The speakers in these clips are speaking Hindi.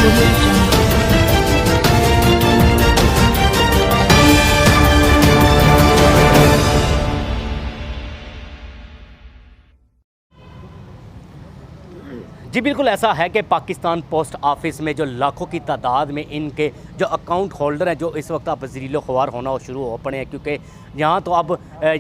audio jungle. जी बिल्कुल ऐसा है कि पाकिस्तान पोस्ट ऑफिस में जो लाखों की तादाद में इनके जो अकाउंट होल्डर हैं जो इस वक्त अब ज़लीलो ख्वार होना शुरू हो पड़े हैं, क्योंकि यहाँ तो अब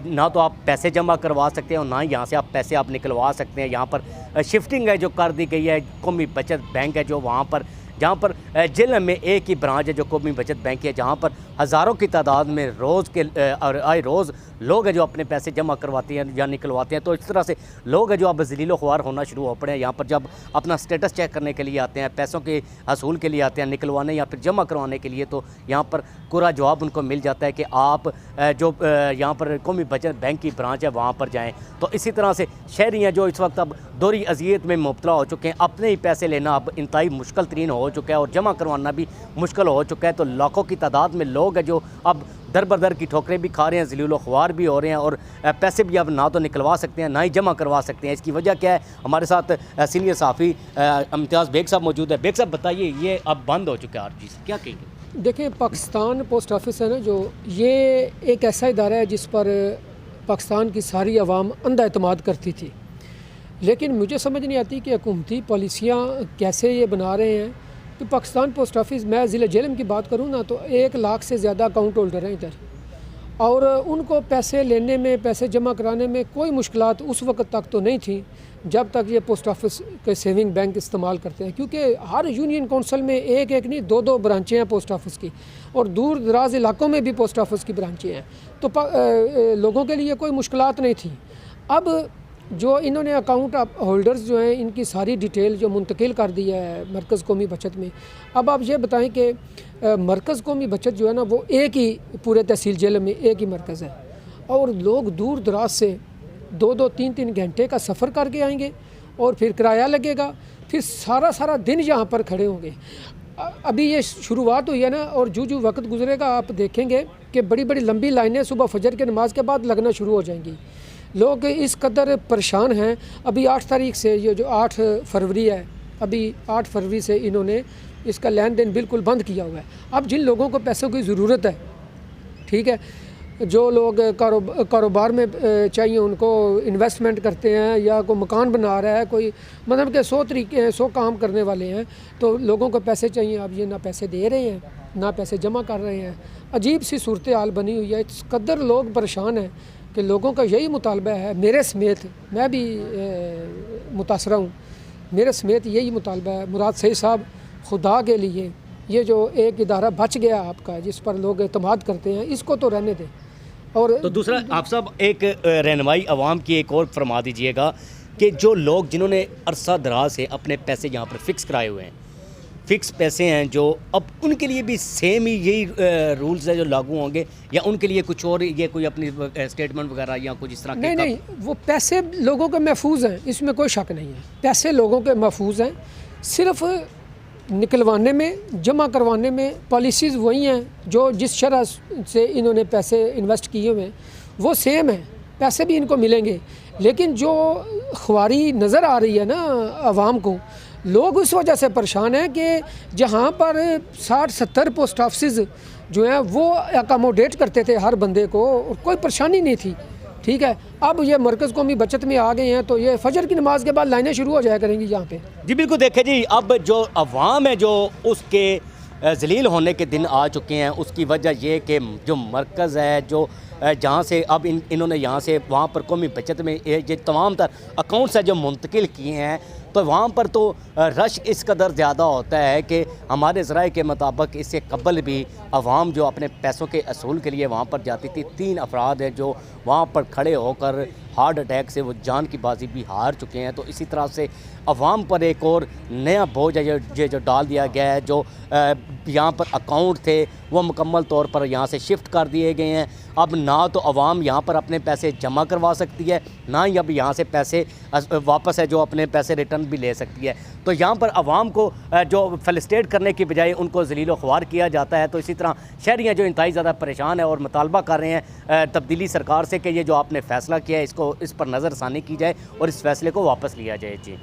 ना तो आप पैसे जमा करवा सकते हैं और ना ही यहाँ से आप पैसे आप निकलवा सकते हैं। यहाँ पर शिफ्टिंग है जो कर दी गई है। कौमी बचत बैंक है जो वहाँ पर, जहाँ पर जिले में एक ही ब्रांच है जो कौमी बचत बैंक है, जहाँ पर हज़ारों की तादाद में रोज़ के आए रोज़ लोग हैं जो अपने पैसे जमा करवाते हैं या निकलवाते हैं। तो इस तरह से लोग हैं जो अब ज़लीलो ख्वार होना शुरू हो पड़े हैं। यहाँ पर जब अपना स्टेटस चेक करने के लिए आते हैं, पैसों के हसूल के लिए आते हैं, निकलवाने या फिर जमा करवाने के लिए, तो यहाँ पर पूरा जवाब उनको मिल जाता है कि आप जो यहाँ पर कौमी बचत बैंक की ब्रांच है वहाँ पर जाएँ। तो इसी तरह से शहरी हैं जो इस वक्त अब दोहरी अजियत में मुब्तला हो चुके हैं। अपने ही पैसे लेना अब इंतहाई मुश्किल तरीन हो चुका है और जमा करवाना भी मुश्किल हो चुका है। तो लाखों की तादाद में लोग हैं जो अब दर बदर की ठोकरें भी खा रहे हैं, ज़लीलो ख्वार भी हो रहे हैं और पैसे भी अब ना तो निकलवा सकते हैं ना ही जमा करवा सकते हैं। इसकी वजह क्या है? हमारे साथ सीनियर सहाफ़ी इम्तियाज़ बेग साहब मौजूद है। बेग साहब बताइए, ये अब बंद हो चुका है हर चीज़, क्या कहेंगे? देखिए, पाकिस्तान पोस्ट ऑफिस है ना, जो ये एक ऐसा इदारा है जिस पर पाकिस्तान की सारी आवाम अंधा एतमाद करती थी, लेकिन मुझे समझ नहीं आती कि हुकूमती पॉलिसियाँ कैसे ये बना रहे हैं। तो पाकिस्तान पोस्ट ऑफिस, मैं ज़िले जेलम की बात करूँ ना, तो 1 लाख से ज़्यादा अकाउंट होल्डर हैं इधर, और उनको पैसे लेने में, पैसे जमा कराने में कोई मुश्किलात उस वक्त तक तो नहीं थी जब तक ये पोस्ट ऑफिस के सेविंग बैंक इस्तेमाल करते हैं, क्योंकि हर यूनियन काउंसिल में एक एक नहीं 2-2 ब्रांचें हैं पोस्ट ऑफिस की, और दूर दराज इलाकों में भी पोस्ट ऑफिस की ब्रांचें हैं। तो लोगों के लिए कोई मुश्किलात नहीं थी। अब जो इन्होंने अकाउंट होल्डर्स जो हैं, इनकी सारी डिटेल जो मुंतकिल कर दी है मरकज़ कौमी बचत में। अब आप ये बताएं कि मरकज़ कौमी बचत जो है ना, वो एक ही पूरे तहसील जेल में एक ही मरकज़ है, और लोग दूर दराज से 2-2, 3-3 घंटे का सफ़र करके आएंगे और फिर किराया लगेगा, फिर सारा दिन यहाँ पर खड़े होंगे। अभी ये शुरुआत हुई है ना, और जो वक्त गुजरेगा आप देखेंगे कि बड़ी बड़ी लंबी लाइनें सुबह फजर के नमाज के बाद लगना शुरू हो जाएंगी। लोग इस कदर परेशान हैं। अभी 8 तारीख से, ये जो 8 फरवरी है, अभी 8 फरवरी से इन्होंने इसका लेन देन बिल्कुल बंद किया हुआ है। अब जिन लोगों को पैसों की ज़रूरत है, ठीक है, जो लोग कारोबार में चाहिए, उनको इन्वेस्टमेंट करते हैं या कोई मकान बना रहा है, कोई मतलब के 100 तरीके हैं, 100 काम करने वाले हैं, तो लोगों को पैसे चाहिए। अब ये ना पैसे दे रहे हैं ना पैसे जमा कर रहे हैं। अजीब सी सूरत हाल बनी हुई है। इस कदर लोग परेशान हैं कि लोगों का यही मुतालबा है, मेरे समेत, मैं भी मुतासरा हूँ, मेरे समेत यही मुतालबा है, मुराद सईद साहब, खुदा के लिए ये जो एक इदारा बच गया आपका, जिस पर लोग एतमाद करते हैं, इसको तो रहने दें। और तो दूसरा, आप सब एक रहनुमाई आवाम की एक और फरमा दीजिएगा कि जो लोग जिन्होंने अरसा दराज से अपने पैसे यहाँ पर फिक्स कराए हुए हैं, फ़िक्स पैसे हैं, जो अब उनके लिए भी सेम ही यही रूल्स है जो लागू होंगे, या उनके लिए कुछ और, ये कोई अपनी स्टेटमेंट वगैरह या कुछ इस तरह के? नहीं, वो पैसे लोगों के महफूज हैं, इसमें कोई शक नहीं है। पैसे लोगों के महफूज हैं, सिर्फ निकलवाने में, जमा करवाने में पॉलिसीज़ वही हैं जो जिस शरह से इन्होंने पैसे इन्वेस्ट किए हुए हैं वो सेम है, पैसे भी इनको मिलेंगे। लेकिन जो ख्वारी नज़र आ रही है ना आवाम को, लोग उस वजह से परेशान हैं कि जहाँ पर 60-70 पोस्ट ऑफिस जो हैं वो अकोमोडेट करते थे हर बंदे को, और कोई परेशानी नहीं थी, ठीक है। अब ये मरकज़ कौमी बचत में आ गए हैं, तो ये फजर की नमाज के बाद लाइनें शुरू हो जाया करेंगी यहाँ पे। जी बिल्कुल, देखें जी, अब जो अवाम है जो उसके ज़लील होने के दिन आ चुके हैं। उसकी वजह ये कि जो मरकज़ है, जो जहाँ से अब इन्होंने यहाँ से वहाँ पर कौमी बचत में ये तमाम तर अकाउंट्स है जो मुंतकिल किए हैं, तो वहाँ पर तो रश इस कदर ज़्यादा होता है कि हमारे ज़राए के मुताबिक इससे कबल भी अवाम जो अपने पैसों के असूल के लिए वहाँ पर जाती थी, 3 अफराद हैं जो वहाँ पर खड़े होकर हार्ट अटैक से वो जान की बाजी भी हार चुके हैं। तो इसी तरह से अवाम पर एक और नया बोझ है जो डाल दिया गया है। जो यहाँ पर अकाउंट थे वो मुकम्मल तौर पर यहाँ से शिफ्ट कर दिए गए हैं। अब ना तो अवाम यहाँ पर अपने पैसे जमा करवा सकती है, ना ही अब यहाँ से पैसे वापस है जो अपने पैसे रिटर्न भी ले सकती है। तो यहाँ पर अवाम को जो फेलिसिटेट करने की बजाय उनको ज़लीलो ख्वार किया जाता है। तो इसी तरह शहरियाँ जो इंतहाई ज़्यादा परेशान है और मुतालबा कर रहे हैं तब्दीली सरकार से कि ये जो आपने फ़ैसला किया है इस पर नज़रसानी की जाए और इस फैसले को वापस लिया जाए। जी।